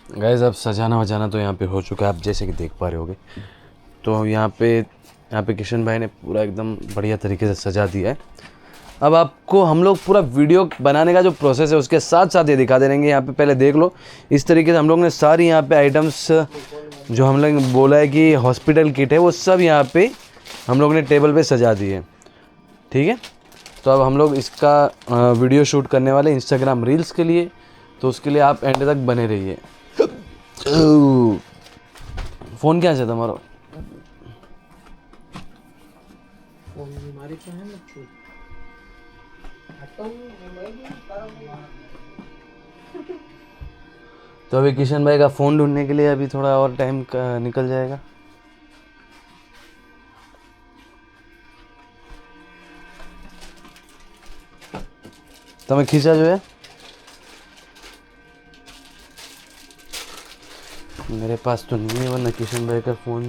Guys अब सजाना वजाना तो यहाँ पे हो चुका है, आप जैसे कि देख पा रहे होगे। तो यहाँ पे किशन भाई ने पूरा एकदम बढ़िया तरीके से सजा दिया है। अब आपको हम लोग पूरा वीडियो बनाने का जो प्रोसेस है उसके साथ साथ ये दिखा दे रहेंगे। यहाँ पे पहले देख लो, इस तरीके से हम लोग ने सारी यहाँ पे आइटम्स जो हम लोग बोला है कि हॉस्पिटल किट है वो सब यहाँ पे हम लोग ने टेबल पे सजा दी है। ठीक है, तो अब हम लोग इसका वीडियो शूट करने वाले इंस्टाग्राम रील्स के लिए, तो उसके लिए आप एंड तक बने रहिए। फ़ोन क्या છે તમારો? तो अभी किशन भाई का फ़ोन ढूंढने के लिए अभी थोड़ा और टाइम निकल जाएगा। તમે ખીચા જોઈએ? मेरे पास तो नहीं है, वरना किशन भाई का फ़ोन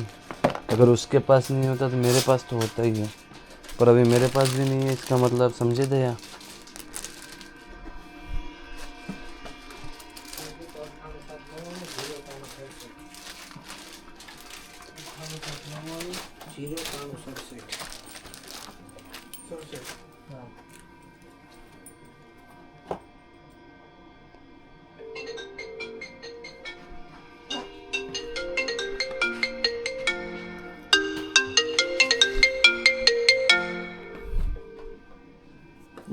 अगर उसके पास नहीं होता तो मेरे पास तो होता ही है, पर अभी मेरे पास भी नहीं है। इसका मतलब समझे दया।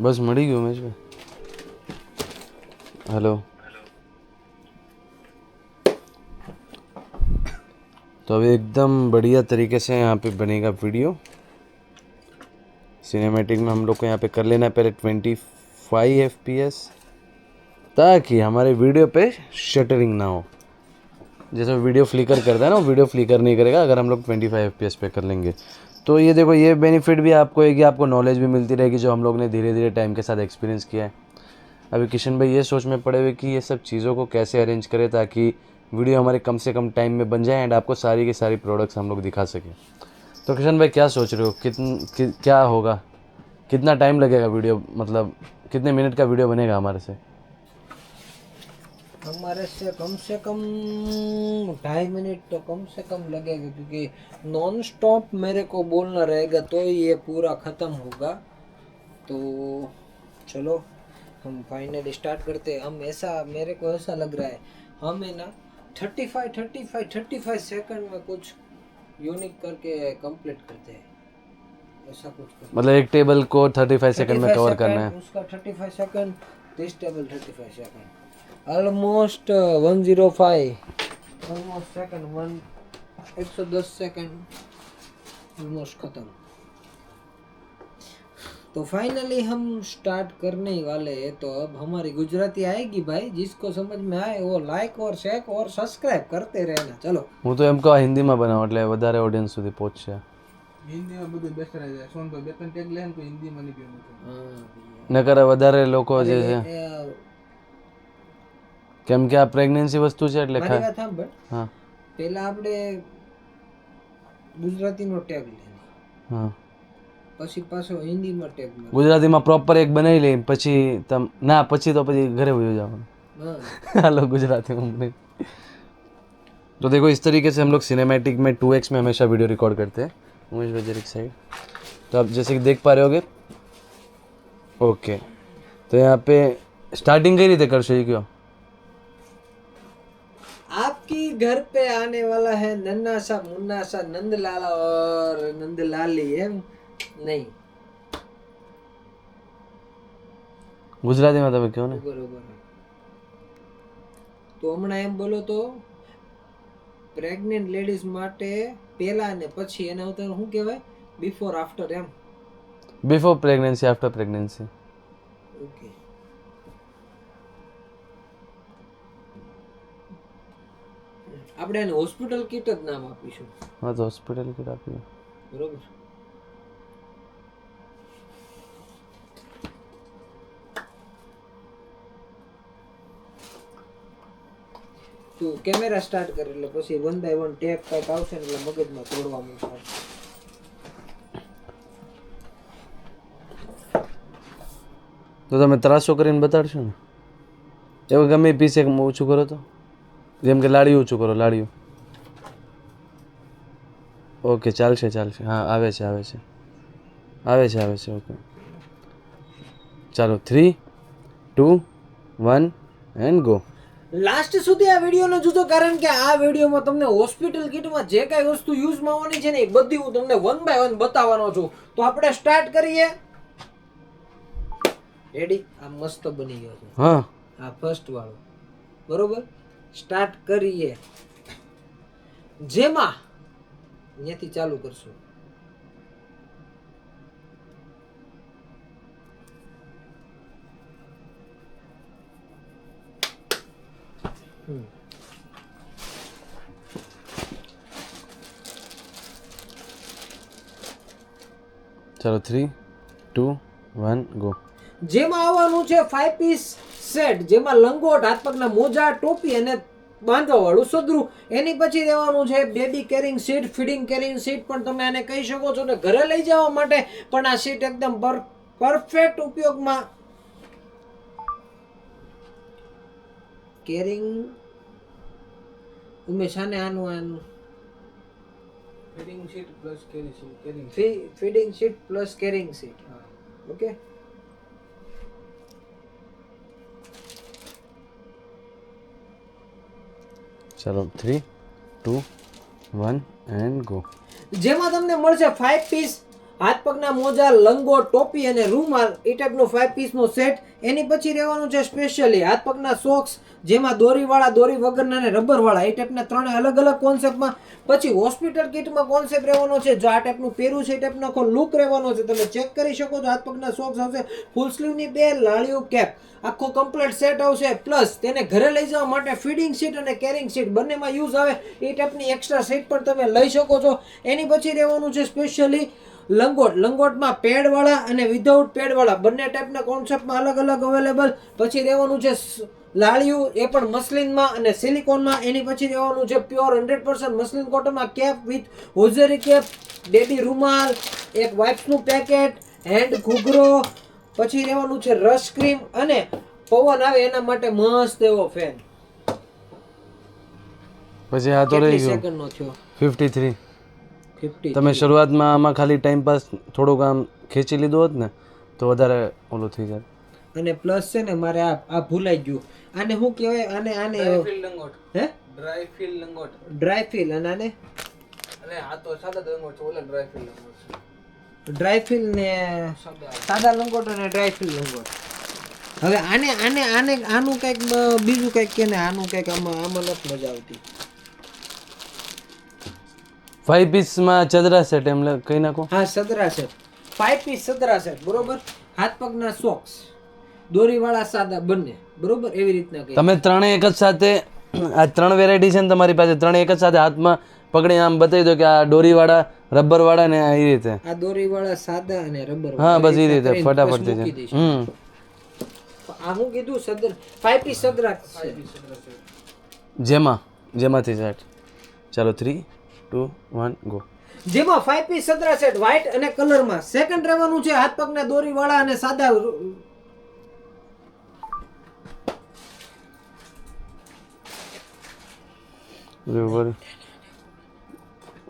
बस मળી ગયો મેં। हेलो, तो अभी एकदम बढ़िया तरीके से यहाँ पे बनेगा वीडियो। सिनेमैटिक में हम लोग को यहाँ पे कर लेना है पहले 25 FPS, ताकि हमारे वीडियो पे शटरिंग ना हो। जैसे वीडियो फ्लिकर करता है ना, वो वीडियो फ्लिकर नहीं करेगा अगर हम लोग 25 FPS पे कर लेंगे। तो ये देखो, ये बेनिफिट भी आपको है कि आपको नॉलेज भी मिलती रहेगी, जो हम लोग ने धीरे धीरे टाइम के साथ एक्सपीरियंस किया है। अभी किशन भाई ये सोच में पड़े हुए कि ये सब चीज़ों को कैसे अरेंज करें ताकि वीडियो हमारे कम से कम टाइम में बन जाए एंड आपको सारी की सारी प्रोडक्ट्स हम लोग दिखा सकें। तो किशन भाई क्या सोच रहे हो, क्या होगा, कितना टाइम लगेगा वीडियो, मतलब कितने मिनट का वीडियो बनेगा हमारे से? हमारे से कम 2.5 मिनट तो कम से कम लगेगा, क्योंकि नॉन स्टॉप मेरे को बोलना रहेगा तो ये पूरा ख़त्म होगा। तो चलो हम फाइनली स्टार्ट करते हैं। हम ऐसा, मेरे को ऐसा लग रहा है हमें ना 35 सेकंड में कुछ यूनिक करके कंप्लीट करते हैं, ऐसा कुछ करते मतलब एक टेबल को 35 सेकंड में कवर करना है। उसका 35 second, this table 35 second, almost 105 almost second 110 second almost खत्म। तो फाइनली हम स्टार्ट करने ही वाले हैं। तो अब हमारी गुजराती आएगी भाई, जिसको समझ में आए वो लाइक और शेयर और सब्सक्राइब करते रहना। चलो, હું તો એમ કહું હિન્દીમાં બનાવો એટલે વધારે ઓડિયન્સ સુધી પહોંચશે। હિન્દીમાં બધું બેસ્ટ રહે છે। સોન ભાઈ બે ત્રણ ટેગ લે ને તો હિન્દીમાં નહીં ગયું નકર વધારે લોકો જે છે, અરે, કેમ કે આ પ્રેગ્નન્સી વસ્તુ છે એટલે મારી વાત સાંભળ, હા પહેલા આપણે ગુજરાતીનો ટેગ લેવાનો, હા પછી પાછો હિન્દીમાં ટેગ લેવાનો। ગુજરાતીમાં પ્રોપર એક બનાવી લઈ, પછી તમ ના પછી તો પછી ઘરે વયો જવાનું। हाँ, हेलो गुजराती में नहीं। तो देखो इस तरीके से हम लोग सिनेमैटिक में 2x में हमेशा वीडियो रिकॉर्ड करते हैं। उमेश बजर एक साइड, तो आप जैसे कि देख पा रहे होगे। ओके, तो यहाँ पे स्टार्टिंग कई रीते करशो ये क्यों? आपकी घर पे आने वाला है नन्ना सा मुन्ना सा नंदलाला और नंदलाली है नहीं, गुजराती में તમે કહો ને। બરોબર। તો હમણાં એમ બોલો તો પ્રેગ્નેન્ટ લેડીઝ માટે પહેલા ને પછી એના ઉત્તર શું કહેવાય, બિફોર આફ્ટર એમ। Before pregnancy, after pregnancy. Okay, આપણે એને હોસ્પિટલ કિટ જ નામ આપીશું, हाँ तो हॉस्पिटल की आप બરોબર। તો કેમેરા સ્ટાર્ટ કરે એટલે પછી 1 બાય 1 ટેપ કાંઈક આવશે ને એટલે મગજમાં તોડવા મળશે। તો તમે ત્રાસો કરીને બતાડશો ને? એવું ગમે પીસ એક ઓછું કરો તો જેમ કે લાડ્યું ઊંચું કરો, લાડ્યું. ઓકે, ચાલશે ચાલશે. હા, આવે છે આવે છે આવે છે આવે છે. ઓકે, ચાલો 3 2 1 એન્ડ ગો. લાસ્ટ સુધી આ વિડીયોને જોજો, કારણ કે આ વિડીયોમાં તમને હોસ્પિટલ કિટમાં જે કાંઈ વસ્તુ યુઝમાં આવવાની છે ને એ બધી હું તમને 1 બાય 1 બતાવવાનો છું. તો આપણે સ્ટાર્ટ કરીએ. રેડી? આ મસ્ત બની ગયો છે. હા, આ ફર્સ્ટ વાળો, બરોબર. સ્ટાર્ટ કરીએ. જેમાં અહીંયાથી ચાલુ કરશું. ચાલો 3 2 1 ગો. જેમાં આવવાનું છે 5 પીસ સેટ, જેમાં લંગોટ, હાથ પગના મોજા, ટોપી અને બાંધવા વાળું સદરું. એની પછી રહેવાનું છે baby caring seat, feeding caring seat પણ તમે આને કહી શકો છો ને. ઘરે લઈ જવા માટે પણ આ સીટ એકદમ પરફેક્ટ ઉપયોગમાં. કેરિંગ ઉમેશ આને આનું feeding seat plus caring feeding seat plus caring seat. Okay, ચાલો 3 2 1 એન્ડ ગો. જેમાં તમને મળશે 5 પીસ હાથ પગના મોજા, લંગોટ, ટોપી અને રૂમાલ, એ ટાઈપનો 5 પીસનો સેટ. એની પછી રહેવાનું છે સ્પેશિયલી હાથ પગના સોક્સ, જેમાં દોરીવાળા, દોરી વગરના અને રબરવાળા, એ ટાઈપના ત્રણે અલગ અલગ કોન્સેપ્ટમાં. પછી હોસ્પિટલ કિટમાં કોન્સેપ્ટ રહેવાનો છે, જો આ ટાઈપનું પહેર્યું છે એ ટાઈપનો આખો લુક રહેવાનો છે. તમે ચેક કરી શકો છો. હાથ પગના સોક્સ આવશે, ફૂલ સ્લીવની બે, લાળિયું, કેપ, આખો કમ્પ્લીટ સેટ આવશે. પ્લસ તેને ઘરે લઈ જવા માટે ફીડિંગ સીટ અને કેરિંગ સીટ બંનેમાં યુઝ આવે એ ટાઈપની એક્સ્ટ્રા સીટ પણ તમે લઈ શકો છો. એની પછી રહેવાનું છે સ્પેશિયલી લંગોટ. લંગોટમાં પેડવાળા અને વિધાઉટ પેડવાળા બંને ટાઈપના કોન્સેપ્ટમાં અલગ અલગ અવેલેબલ. પછી રહેવાનું છે લાળિયું, એ પણ મસલિનમાં અને સિલિકોનમાં. એની પછી રહેવાનું છે પ્યોર 100% મસલિન કોટનમાં cap with hosiery cap, baby રૂમાલ, એક વાઇપ્સનું પેકેટ, હેન્ડ ઘૂઘરો. પછી રહેવાનું છે રશ ક્રીમ અને પવન આવે એના માટે મસ્ત એવો ફેન. પછી આ તો રહી ગયું સેકન્ડનો થયો 53. 50. તમે શરૂઆતમાં આમાં ખાલી ટાઈમ પાસ થોડુંક આમ ખેંચી લીધું હોત ને તો વધારે ઓલું થઈ જાય. અને પ્લસ છે ને મારે આ ભૂલાઈ ગયું. આને શું કહેવાય? આને ફીલ લંગોટ, હે ડ્રાય ફીલ લંગોટ. Dry feel. અને આને અને આ તો સાદા લંગોટ છે, ઓલા ડ્રાય ફીલ લંગોટ છે. ડ્રાય ફીલ ને સાદા લંગોટ અને ડ્રાય ફીલ લંગોટ. હવે આને આને આને આનું કંઈક બીજું કંઈક કે ને આનું કંઈક આમાં નથી મજા આવતી. 5 પીસમાં ચદરા સેટ એમ કહી નાખો. હા, સદરા સેટ, 5 પીસ સદરા સેટ, બરોબર. હાથ પગના સોક્સ, દોરીવાળા સાદા બંને, બરોબર. એવી રીતના કંઈક. તમે ત્રણે એક જ સાથે આ 3 વેરાયટી છે ને તમારી પાસે, ત્રણે એક જ સાથે હાથમાં પકડી આમ બતાવી દો કે આ ડોરીવાળા, રબરવાળા ને એ રીતે. આ દોરીવાળા સાદા અને રબર. હા, બસ એ રીતે ફટાફટ થઈ જાય. આ હું કીધું સદર 5 પીસ સદરા જેમાંથી સેટ. ચાલો 3 2 1 ગો. જેમાં 5 પીસ સદરા સેટ વ્હાઈટ અને કલરમાં. સેકન્ડ રહેવાનું છે હાથ પગના દોરીવાળા અને સાદા.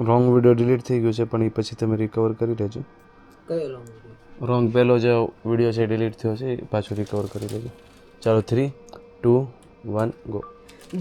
રોંગ વિડીયો ડિલીટ થઈ ગયો છે પણ એ પછી તમે રિકવર કરી લેજો. કયો લોંગ? રોંગ પહેલો જે વિડીયો છે ડિલીટ થયો છે એ પાછો રિકવર કરી લેજો. ચાલો 3 2 1 ગો.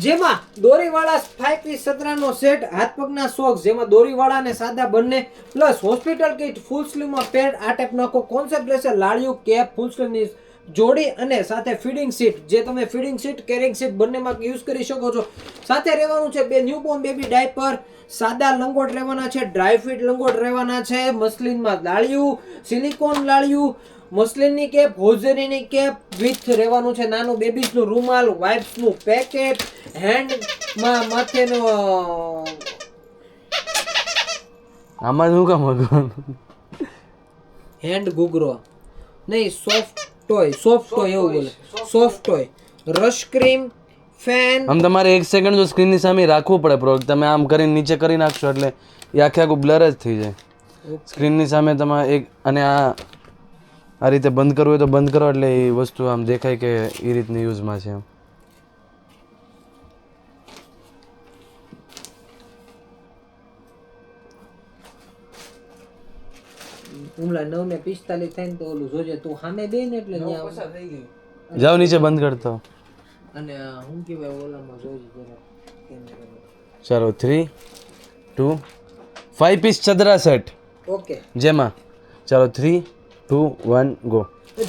જેમાં દોરીવાળા 5 પીસ સદરાનો સેટ, હાથ પગના સોક્સ, જેમાં દોરીવાળા અને સાદા બંને, પ્લસ હોસ્પિટલ કિટ, ફૂલ સ્લીવમાં પેડ, આ ટાઈપનો આખો કોન્સેપ્ટ રહેશે. લાળિયું, કેપ, ફૂલ સ્લીવની જોડી અને સાથે ફીડિંગ સીટ, જે તમે ફીડિંગ સીટ, કેરિંગ સીટ બંનેમાં યુઝ કરી શકો છો. સાથે રહેવાનું છે બે ન્યૂબોર્ન બેબી ડાયપર, સાદા લંગોટ રહેવાના છે, ડ્રાય ફિટ લંગોટ રહેવાના છે, મસલિનમાં લાળિયું, સિલિકોન લાળિયું, મસલિનની કેપ, હોઝરીની કેપ વિથ રહેવાનું છે નાનું બેબીઝનું રૂમાલ, વાઇપ્સનું પેકેટ, હેન્ડમાં માથેનો આમાં શું કામ હતું? હેન્ડ ઘૂઘરો નહીં, સોફ્ટ ટોય એવું બોલે, soft toy, rush cream, fan. આમ તમારે 1 સેકન્ડ જો સ્ક્રીનની સામે રાખવું પડે પ્રોડક્ટ. તમે આમ કરીને નીચે કરી નાખશો એટલે એ આખું બ્લર જ થઈ જાય. સ્ક્રીનની સામે તમારે એક અને આ રીતે બંધ કરવું હોય તો બંધ કરો એટલે એ વસ્તુ આમ દેખાય કે એ રીતની યુઝમાં છે. ઉમલા 9:45 થાય ને તો ઓલું જોજે તું સામે બે ને એટલે ત્યાં પસાર થઈ ગયું. જાઓ નીચે બંધ કરતો અને હું કહેવાય ઓલામાં જોજે જરા કેમેરામાં. ચાલો 3 2 5 પીસ ચદરા સેટ ઓકે જેમાં ચાલો 3 2 1 ગો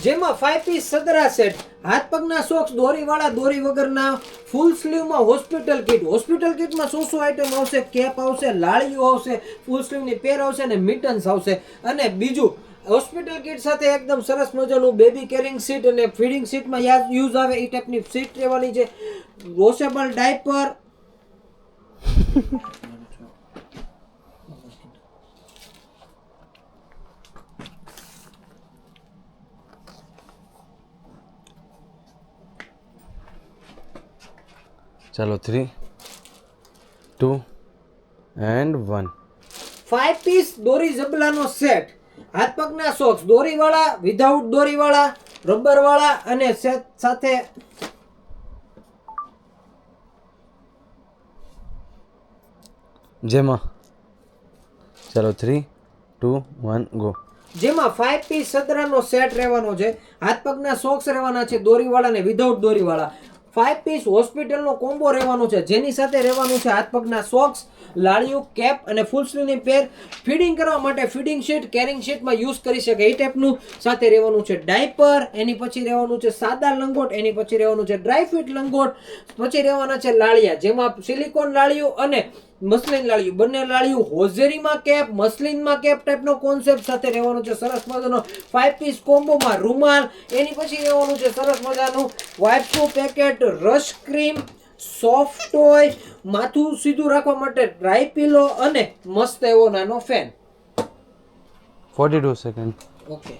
જેમાં 5 પીસ સદરા સેટ, હાથ પગના સોક્સ દોરીવાળા દોરી વગરના, ફૂલ સ્લીવમાં હોસ્પિટલ કિટ. હોસ્પિટલ કિટમાં શું શું આઈટમ આવશે? કેપ આવશે, લાળીઓ આવશે, ફૂલ સ્લીવની પેર આવશે અને મિટન્સ આવશે. અને બીજું હોસ્પિટલ કિટ સાથે એકદમ સરસ મજાનું બેબી કેરિંગ સીટ અને ફીડિંગ સીટમાં યુઝ આવે એ ટાઈપની સીટ રહેવાની છે. Washable diaper. ચાલો 3 2 એન્ડ 1 5 પીસ દોરી જબલાનો સેટ, હાથ પગના સોક્સ દોરીવાળા, વિધાઉટ દોરીવાળા, રબરવાળા અને સાથે જેમાં ચાલો 3 2 1 ગો જેમાં 5 પીસ સદરાનો સેટ રહેવાનો છે, હાથ પગના સોક્સ રહેવાના છે દોરીવાળા ને વિધાઉટ દોરીવાળા. 5 પીસ હોસ્પિટલનો કોમ્બો રહેવાનો છે, જેની સાથે રહેવાનું છે હાથ પગના સોક્સ, લાળિયું, કેપ અને ફૂલ સ્લીવની પેર. ફીડિંગ કરવા માટે ફીડિંગ શીટ, કેરિંગ શીટમાં યુઝ કરી શકે એ ટાઈપનું. સાથે રહેવાનું છે ડાયપર, એની પછી રહેવાનું છે સાદા લંગોટ, એની પછી રહેવાનું છે ડ્રાય ફિટ લંગોટ, પછી રહેવાના છે લાળિયા, જેમાં સિલિકોન લાળિયું અને મસલિન લાળિયું, બંને લાળિયું હોઝેરીમાં કેપ, મસલિનમાં કેપ ટાઈપનો કોન્સેપ્ટ સાથે રહેવાનું છે. સરસ મજાનો 5 પીસ કોમ્બોમાં રૂમાલ, એની પછી રહેવાનું છે સરસ મજાનું વાઇપ્સનું packet, rash cream, soft toy, માથું સીધું રાખવા માટે ડ્રાય પીલો અને મસ્ત એવો નાનો ફેન. 42 સેકન્ડ ઓકે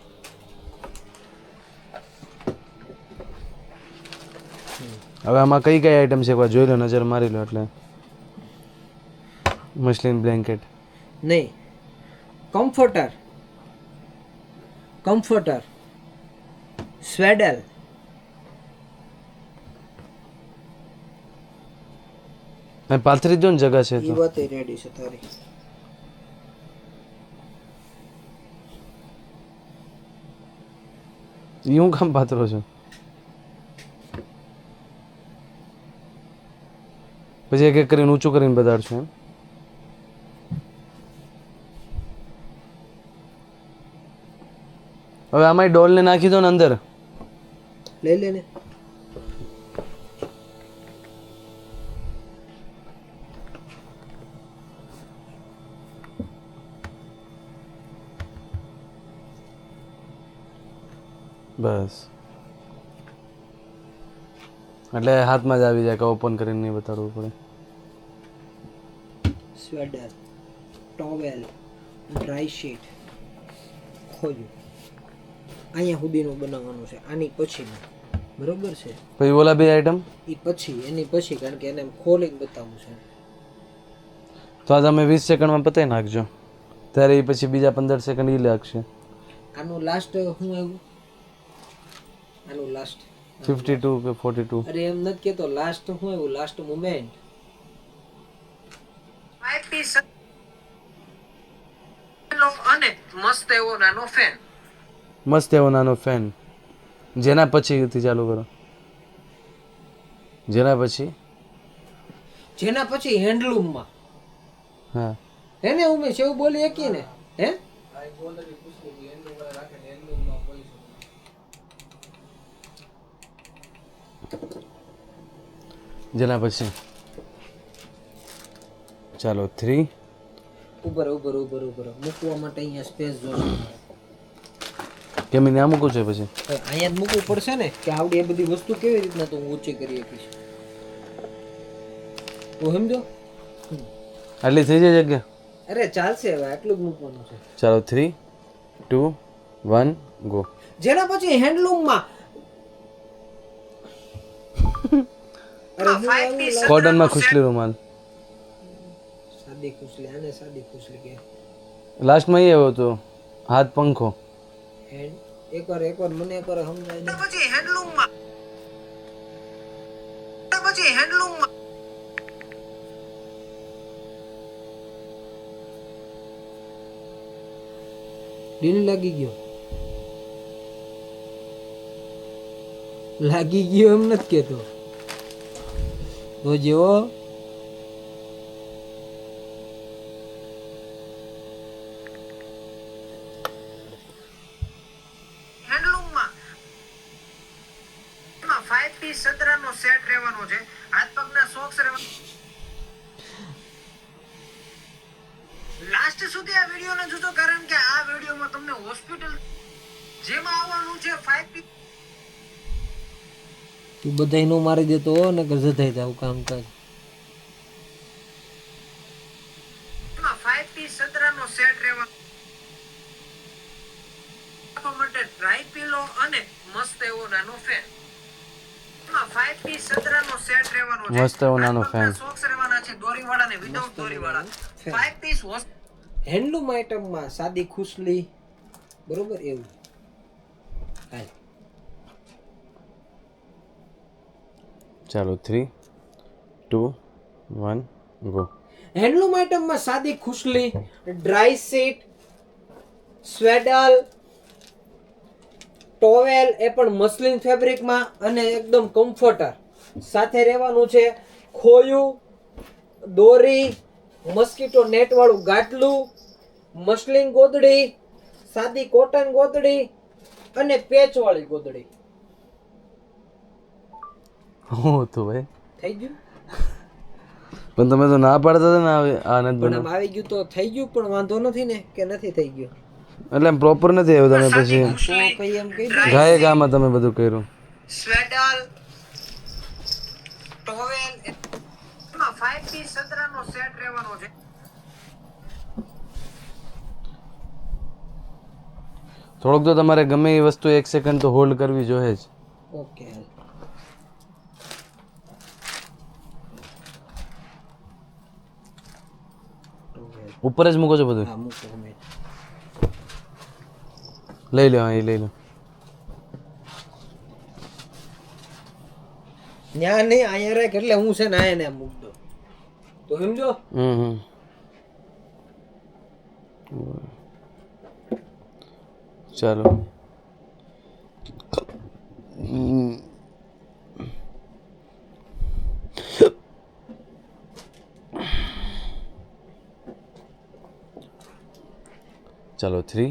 હવે આમાં કઈ કઈ આઈટમ છે એકવાર જોઈ લો, નજર મારી લો. એટલે મસલિન બ્લેન્કેટ નહીં, કમ્ફર્ટર, સ્વેડલ, અને પાથરી દો ને જગા છે એ તો વાત રેડી છે તારી. ઈ હું કામ પાથરો છું? પછી એક એક કરીને ઊંચું કરીને બતાડશું એમ. હવે આમાં ડોલને નાખી દો ને અંદર. લઈ લે ને. બસ એટલે હાથમાં જ આવી જાય કે ઓપન કરીને નહીં બતાડવું પડે. સ્વેટર, ટોવેલ, ડ્રાય શીટ, ખોજું અહીંયા સુધીનું બનાવવાનું છે. આની પછીનું બરોબર છે, પછી ઓલા બે આઈટમ એ પછી એની પછી, કારણ કે એને એમ ખોલીને બતાવવું છે. તો આ તમે 20 સેકન્ડમાં પતાવી નાખજો, ત્યારે એ પછી બીજા 15 સેકન્ડ એ લાગશે. આનું લાસ્ટ શું આવ્યું? આનું લાસ્ટ 52 કે 42? અરે એમ નથી કેતો, લાસ્ટ શું આવ્યું? Last moment. અને મસ્ત એવો નાનો ફેન. મસ્ત એવો નાનો ફેન. જેના પછીથી ચાલુ કરો. જેના પછી હેન્ડલૂમમાં હા હે ને ઉમેશ, એવું બોલી શકીએ ને? હે જેના પછી ચાલો 3 ઉપર મૂકવા માટે અહીંયા સ્પેસ જોશે. કેમ એને આ મૂકવું છે પછી? અહીંયા જ મૂકવું પડશે ને, કે આવડી એ બધી વસ્તુ કેવી રીતના તો હું ઊંચી કરી શકીશ. તો સમજો. આટલી થઈ જાય જગ્યા? અરે ચાલશે, હવે આટલું જ મૂકવાનું છે. ચાલો 3 2 1 ગો. જેના પછી હેન્ડલૂમમાં કોટનમાં ખુશલી રૂમાલ. સાદી ખુશલી, આને સાદી ખુશલી કે. લાસ્ટમાં એ આવ્યો હતો હાથ પંખો. એકવાર મને સમજાય દે. પછી હેન્ડલૂમમાં ડીલ લાગી ગયો એમ નથી કેતો તો જેવો હેન્ડલૂમમાં 5 પીસ સદરાનો સેટ રહેવાનો છે. હાથ પગના સોક્સ રહેવાના. લાસ્ટ સુધી આ વિડિયોને જોજો કારણ કે આ વિડિયોમાં તમને હોસ્પિટલ જેમાં આવવાનું છે 5 પીસ. તું બધાય નો મારી દેતો હો ને કે જધાઈ જાવ કામકાજ. 5 પીસ સદરાનો સેટ રહેવાનો માટે ડ્રાય પીલો અને મસ્ત એવો નાનો ફેન. 5 પીસ સદરાનો સેટ રહેવાનો છે. મસ્ત એવો નાનો ફેન. સોક્સ રહેવાના છે દોરીવાળા ને વિધાઉટ દોરીવાળા. 5 પીસ હેન્ડલૂમ આઇટમમાં સાદી ખુશલી બરોબર એવું. હાલ ચાલો 3 2 1 ગો. હેન્ડલૂમ આઇટમમાં સાદી ખુશલી, ડ્રાય શીટ, સ્વેડલ, ટોવેલ એ પણ મસ્લિન ફેબ્રિકમાં અને એકદમ કમ્ફર્ટર સાથે રહેવાનું છે. ખોયું, દોરી, મસ્કીટો નેટ વાળું ગાટલું, મસ્લિન ગોદડી, સાદી કોટન ગોદડી અને પેચ વાળી ગોદડી. હું તો ભાઈ થઈ ગયું પણ તમે તો ના પાડતા હતા ને આ નથી પણ બનાવ આમ આવી ગયું તો થઈ ગયું પણ વાંધો નથી ને કે નથી થઈ ગયું એટલે એમ પ્રોપર નથી આવ્યું. તમે પછી તો પછી એમ કહી દો ગાયે ગામાં તમે બધું કર્યું. સ્વેડલ, ટોવેલ એમાં 5 પીસ સદરાનો સેટ રહેવાનો છે. થોડોક તો તમારે ગમે એ વસ્તુ 1 સેકન્ડ તો હોલ્ડ કરવી જોઈએ જ. ઓકે ઉપર જ મૂકો છો બધું. હા મૂકો તમે લઈ લો. હા એ લઈ લો. ન્યા નહીં અહીંયા રાખ એટલે હું છે ને આયા ને મૂક દો તો સમજો. ચાલો ચાલો 3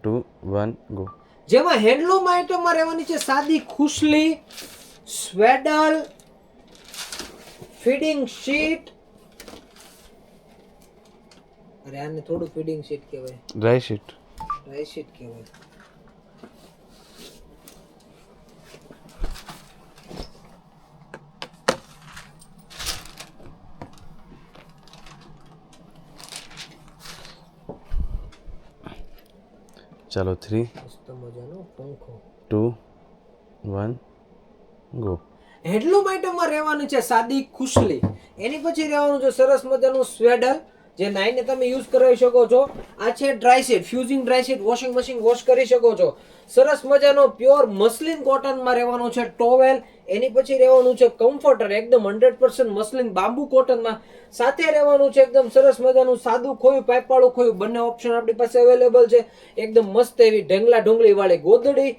2 1 ગો. જેમાં હેન્ડલૂમ આઇટમમાં રહેવાની છે સાદી ખુશલી, સ્વેડલ, ફીડિંગ શીટ. અરે આને થોડું ફીડિંગ શીટ કહેવાય, ડ્રાય શીટ. ડ્રાય શીટ કહેવાય. ચાલો 3 મસ્ત મજાનો પંખો. 2 1 ગો. હેન્ડલૂમ આઇટમમાં રહેવાનું છે સાદી ખુશલી, એની પછી રહેવાનું છે સરસ મજાનું સ્વેડલ જે નાઈને તમે યુઝ કરી શકો છો. આ છે dry sheet, fusing dry sheet, washing machine wash કરી શકો છો. સરસ મજાનો પ્યોર મસ્લિન કોટનમાં રહેવાનું છે ટોવેલ. એની પછી રહેવાનું છે કમ્ફર્ટર એકદમ 100% મસ્લિન બાંબુ કોટનમાં. સાથે રહેવાનું છે એકદમ સરસ મજાનું સાદું ખોયું, પાઇપવાળું ખોયું, બંને ઓપ્શન આપણી પાસે અવેલેબલ છે. એકદમ મસ્ત એવી ઢંગલા ઢુંગળી વાળી ગોદડી.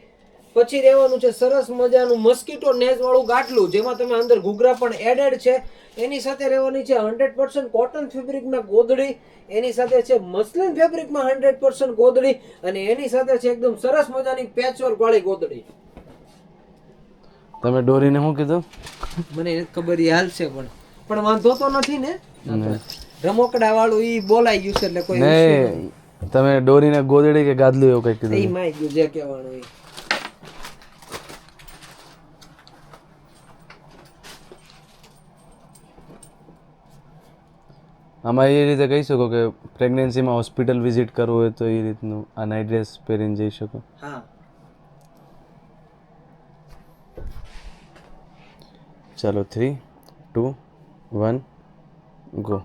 પછી રહેવાનું છે સરસ મજાનું મસ્કીટો નેઝ વાળું ગાટલું જેમાં તમે અંદર ઘૂઘરા પણ એડેડ છે. એની સાથે રહેવાની છે 100% કોટન ફેબ્રિકમાં ગોદડી. એની સાથે છે મસ્લિન ફેબ્રિકમાં 100% ગોદડી અને એની સાથે છે એકદમ સરસ મજાની પેચવર્ક વાળી ગોદડી. તમે ડોરીને શું કીધું? મને નથી ખબર એ હાલ છે પણ વાંધો તો નથી ને. રમકડા વાળું ઈ બોલાઈ ગયું છે એટલે કોઈ નહીં તમે ડોરીને ગોદડી કે ગાદલું એવું કંઈક ઈ કીધું. માં ગયું જે કહેવાનું ઈ. આમાં એ રીતે કહી શકો કે પ્રેગ્નન્સીમાં હોસ્પિટલ વિઝિટ કરવું હોય તો એ રીતનું આ નાઇટ ડ્રેસ પહેરીને જઈ શકો. હા ચાલો 3 2 1 ગો.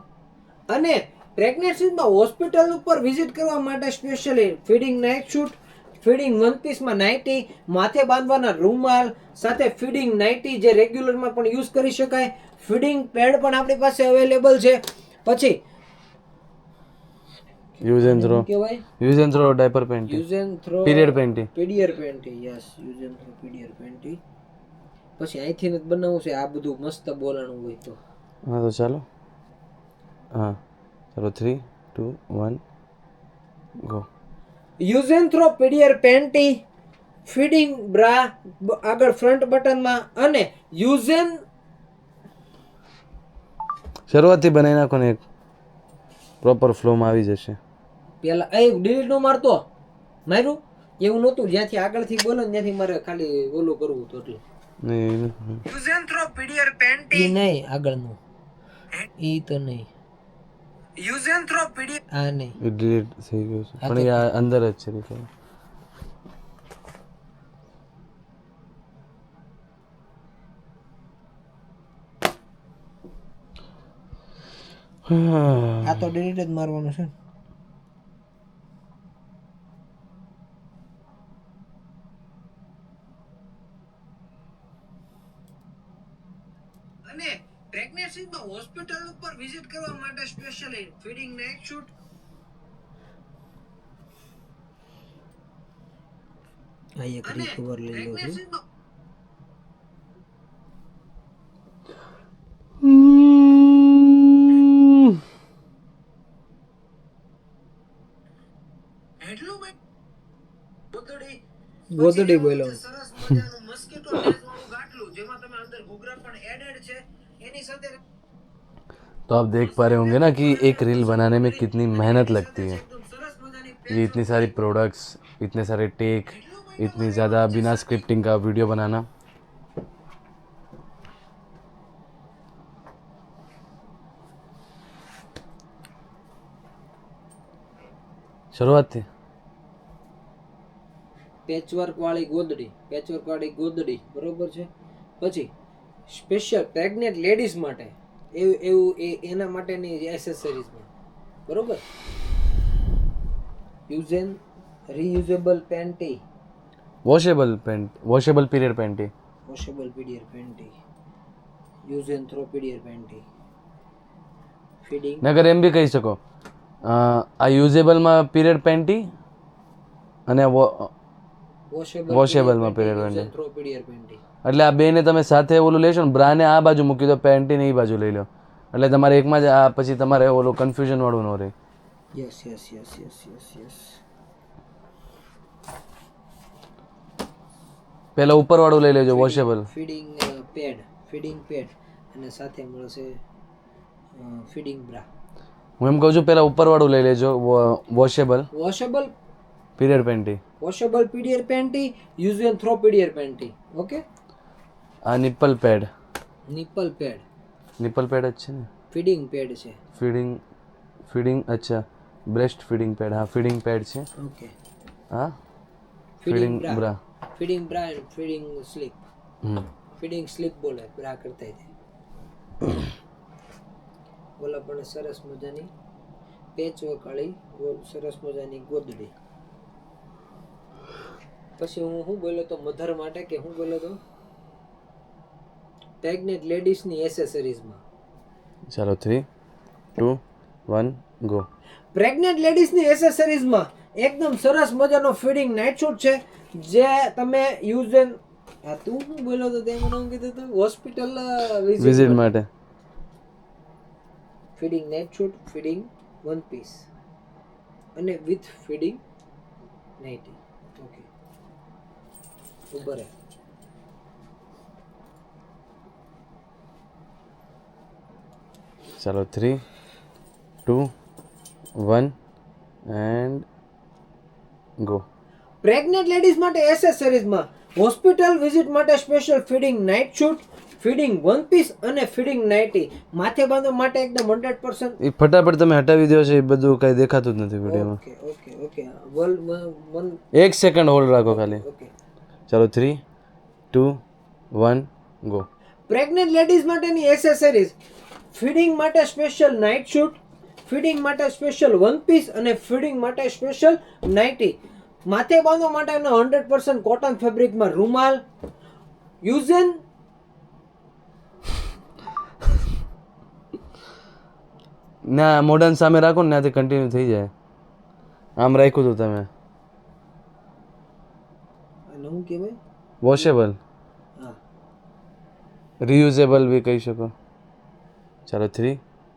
અને પ્રેગ્નન્સીમાં હોસ્પિટલ ઉપર વિઝિટ કરવા માટે specially feeding night suit, feeding one પીસમાં નાઇટી, માથે બાંધવાના રૂમાલ સાથે ફીડિંગ નાઇટી જે રેગ્યુલરમાં પણ યુઝ કરી શકાય. ફીડિંગ પેડ પણ આપણી પાસે અવેલેબલ છે. પછી યુઝ એન્ડ થ્રો, શું કહેવાય? Use and throw diaper panty, use and throw period panty. પીડિયર panty. Yes, use and throw પીડિયર પેન્ટી. પછી અહીંથી જ બનાવવું છે આ બધું મસ્ત બોલાણું હોય તો. હા તો ચાલો, હા ચાલો 3 2 1 ગો. યુઝ એન્ડ થ્રો પીડિયર પેન્ટી, ફીડિંગ બ્રા આગળ ફ્રન્ટ બટનમાં, અને યુઝ એન્ડ શરૂઆતથી બનાવી નાખો ને, એક પ્રોપર ફ્લોમાં આવી જશે. પેલા એ ડિલીટ નો મારતો, માર્યું એવું નહોતું. જ્યાંથી આગળથી બોલો ને ત્યાંથી મારે ખાલી ઓલું કરવું હતું એટલે. નહીં યુઝ એન્ડ થ્રો પીડીઆર ઈ પેન્ટી, નહીં આગળનું, ઈ તો નહીં, યુઝ એન્ડ થ્રો પીડીઆર આ નહીં. એ ડિલીટ થઈ ગયું છે, હા પણ એ આ અંદર જ છે. દેખો. આ તો ડિલીટ જ મારવાનું છે ને. અને પ્રેગ્નન્સીમાં હોસ્પિટલ ઉપર વિઝિટ કરવા માટે સ્પેશિયલી ફીડિંગ નાઇટ શૂટ. આ એક રિકવર લઈ લઉં છું. પ્રેગ્નન્સીમાં એટલું ગોદડી બોલ્યો. સરસ મજાનું મસ્કીટો નેઝ વાળું ગાટલું જેમાં તમે અંદર ઘૂઘરા પણ એડેડ છે, એની સાથે तो आप देख पा रहे होंगे ना कि एक रील बनाने में कितनी मेहनत लगती है. એકદમ સરસ મજાની ये इतनी सारी प्रोडक्ट्स, इतने सारे टेक, इतनी ज़्यादा बिना स्क्रिप्टिंग का वीडियो बनाना. शुरुआत थी. પેચવર્ક વાળી ગોદડી, પેચવર્ક વાળી ગોદડી બરોબર છે. પછી સ્પેશિયલ પ્રેગ્નેન્ટ લેડીઝ માટે એવું એના માટેની એસેસરીઝમાં બરોબર. Use and reusable panty, washable paint, washable period Penty. Washable પીડિયર panty, use and throw પીડિયર પેન્ટી, ફીડિંગ નગર એમ બી કહી શકો, આ યુઝેબલમાં પીરિયડ પેન્ટી અને વોશેબલમાં period use panty. And throw પીડિયર પેન્ટી. એટલે આ બેને તમે સાથે ઓલું લેશો ને, બ્રાને આ બાજુ મૂકી દો, પેન્ટીને એ બાજુ લઈ લો, એટલે તમારે એકમાં જ આ પછી તમારે ઓલું કન્ફ્યુઝન વાળું ન રહે. Yes yes yes yes yes yes. પહેલા ઉપર વાળું લઈ લેજો, washable. Feeding pad, feeding pad અને સાથે મળશે ફીડિંગ બ્રા. હું એમ કહું છું પહેલા ઉપર વાળું લઈ લેજો, washable washable period panty. Washable પીડિયર panty, use and throw પીડિયર પેન્ટી. ઓકે. આ nipple pad, nipple pad, nipple pad જ છે ને. ફીડિંગ પેડ છે. ફીડિંગ, ફીડિંગ, અચ્છા બ્રેસ્ટ ફીડિંગ પેડ. હા ફીડિંગ પેડ છે. ઓકે. હા feeding feeding bra. Feeding bra and feeding slip. Hmm. Feeding slip બોલે બ્રા કરતા થાય. બોલા પણ સરસ મજાની પેચ વકાળી સરસ મજાની ગોદડી. પછી હું શું બોલ્યો તો મધર માટે કે હું બોલ્યો તો પ્રેગ્નેન્ટ લેડીઝની એસેસરીઝમાં. ચાલો 3 2 1 ગો. પ્રેગ્નેન્ટ લેડીઝની એસેસરીઝમાં એકદમ સરસ મજાનો ફીડિંગ નાઇટ શૂટ છે જે તમે યુઝ એન્ડ આ તું શું બોલ્યો તો તે મને શું કીધું હતું હોસ્પિટલ વિઝિટ માટે. Feeding night suit, feeding one piece અને વિથ ફીડિંગ નાઇટી. ઓકે ઉભા રહે. ચાલો 3 2 1 એન્ડ ગો. પ્રેગ્નેન્ટ લેડીઝ માટે એસેસરીઝમાં હોસ્પિટલ વિઝિટ માટે special feeding night suit, feeding one piece અને ફીડિંગ નાઇટી. માથે બાંધવા માટે એકદમ 100%. એ ફટાફટ તમે હટાવી દો છો, એ બધું કાંઈ દેખાતું જ નથી વિડીયોમાં. ઓકે ઓકે ઓકે વન એક સેકન્ડ હોલ્ડ રાખો ખાલી. ઓકે. ચાલો 3 2 1 ગો. પ્રેગ્નેન્ટ લેડીઝ માટેની એસેસરીઝ ફીડિંગ માટે સ્પેશિયલ નાઇટ શૂટ, ફીડિંગ માટે સ્પેશિયલ વન પીસ અને ફીડિંગ માટે સ્પેશિયલ નાઇટી. માથે બાંધવા માટેનો 100% કોટન ફેબ્રિકમાં રૂમાલ. યુઝ એન્ડ ના મોડર્ન સામે રાખો ને ત્યાંથી કન્ટિન્યુ થઈ જાય. આમ રાખ્યું હતું તમે અને હું કહેવાય વોશેબલ હા રિયુઝેબલ બી કહી શકો ચાલો 3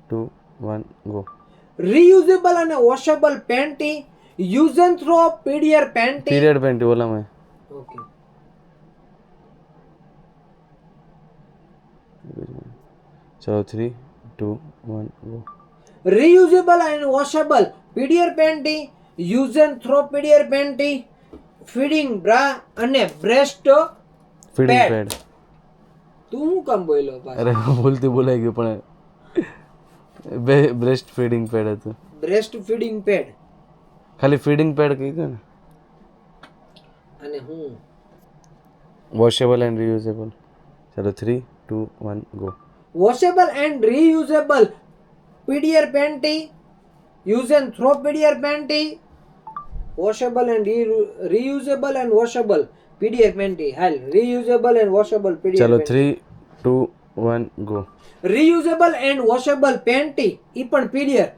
2 1 ગો રીયુઝેબલ અને washable panty use and throw PDR panty period pant ઓલામાં ઓકે ચાલો 3 2 1 go reusable and washable PDR panty use and throw PDR panty feeding bra અને બ્રેસ્ટ ફીડિંગ Pad. પેડ તું હું કામ બોલ્યો પાછો અરે બોલતી બોલાઈ ગયું પણ બ્રેસ્ટ ફીડિંગ પેડ હતું બ્રેસ્ટ ફીડિંગ પેડ ખાલી ફીડિંગ પેડ કીધું ને અને હું વોશેબલ એન્ડ રિયુઝેબલ ચાલો 3 2 1 go washable and reusable PDR panty use and throw PDR panty washable and reusable and washable PDR panty હાલ reusable and washable પીડીઆર ચાલો 3 2 1 go reusable and washable panty ઈ પણ PDR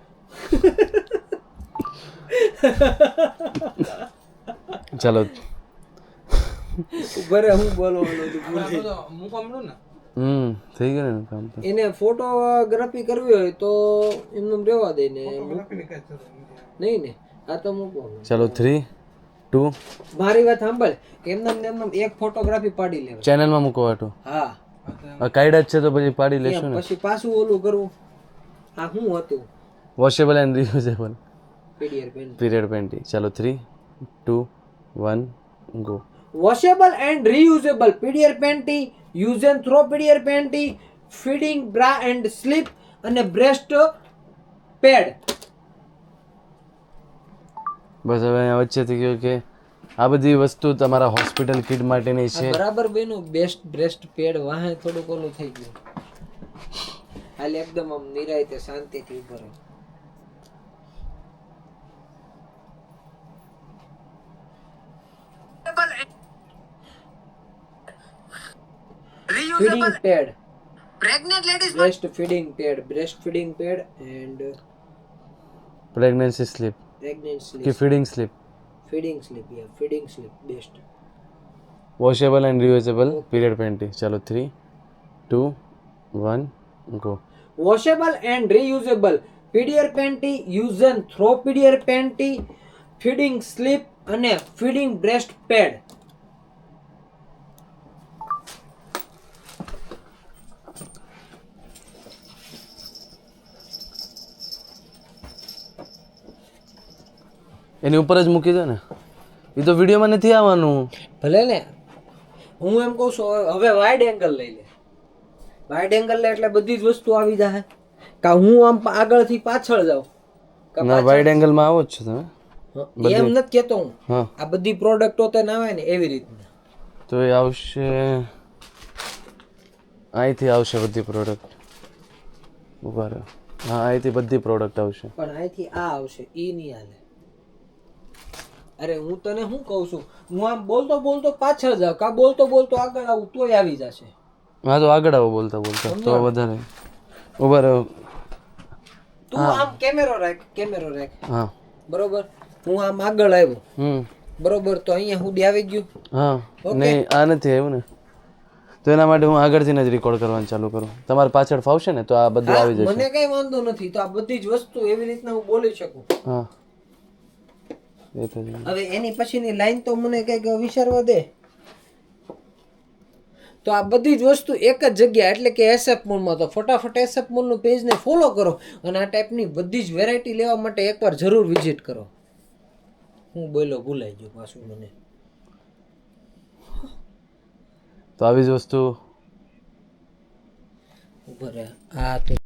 ચાલો બરે હું બોલવાનું હતું આ બધો મૂકવા મળું ને થઈ ગયું ને કામ તો એને ફોટોગ્રાફી કરવી હોય તો એમને રહેવા દે ને ફોટોગ્રાફીની કાંઈ જરૂર નથી. નહીં ને આ તો મૂકવાનું ચાલો 3 2 મારી વાત સાંભળ એમને એક ફોટોગ્રાફી પાડી લેવા ચેનલમાં મૂકો વાટું હા કાયડા જ છે તો પછી પાડી લેશું એમ ને પછી પાછું ઓલું કરવું આ શું હતું washable and reusable PDR pen period panty ચાલો 3 2 1 go washable and reusable PDR panty use and throw PDR panty feeding bra and slip અને બ્રેસ્ટ પેડ બસ હવે અહીંયા વચ્ચેથી કહ્યું કે આ બધી વસ્તુ તમારા હોસ્પિટલ કિટ માટેની છે બરાબર બેનું બેસ્ટ બ્રેસ્ટ પેડ વાહે થોડુંક ઓલું થઈ ગયું હાલ એકદમ આમ નિરાયતે શાંતિથી ઉભો રહે feeding pad pregnant ladies breast feeding pad and pregnancy sleep pregnant કે sleep feeding sleep feeding sleep best washable and reusable period panty ચાલો 3 2 1 go washable and reusable PDR panty use and throw PDR panty feeding sleep અને feeding breast pad એની ઉપર જ મૂકી દો ને એ તો વિડીયોમાં નથી આવવાનું ભલે ને હું એમ કહું છું હવે વાઇડ એંગલ લઈ લે વાઇડ એંગલ લે એટલે બધી જ વસ્તુ આવી જાય કા હું આમ આગળથી પાછળ જાઉં ના વાઇડ એંગલમાં આવો જ છો તમે એમ નથી કહેતો હું હા આ બધી પ્રોડક્ટો તો ના આવે ને એવી રીતના તો એ આવશે અહીંથી આવશે બધી પ્રોડક્ટ ઉભા રહ્યો હા અહીંથી બધી પ્રોડક્ટ આવશે પણ અહીંથી આ આવશે ઈ નહીં હાલે અરે હું તને શું કહું છું હું આમ બોલતો બોલતો પાછળ જાઉં કા બોલતો બોલતો આગળ આવું તોય આવી જશે હા તો આગળ આવો બોલતા બોલતા તો વધારે ઉભા રહ્યો તું આમ કેમેરો રાખ હા બરોબર હું આમ આગળ આવ્યો બરોબર તો અહીંયા સુધી આવી ગયું હા નહીં આ નથી આવ્યું ને તો એના માટે હું આગળથી જ રેકોર્ડ કરવાનું ચાલુ કરું તમારે પાછળ ફાવશે ને તો આ બધું આવી જશે મને કઈ વાંધો નથી તો આ બધી જ વસ્તુ એવી રીતના હું બોલી શકું હા એ તો છે. હવે એની પછીની લાઈન તો મને કઈક વિચારવા દે તો આ બધી જ વસ્તુ એક જ જગ્યા એટલે કે એસએફ મોલમાં તો ફટાફટ એસએફ મોલનું પેજને ફોલો કરો અને આ ટાઈપની બધી જ વેરાયટી લેવા માટે એકવાર જરૂર વિઝિટ કરો હું બોલો ભૂલાઈ ગયો પાછું મને તો આવી જ વસ્તુ ઉભો રહે આ તો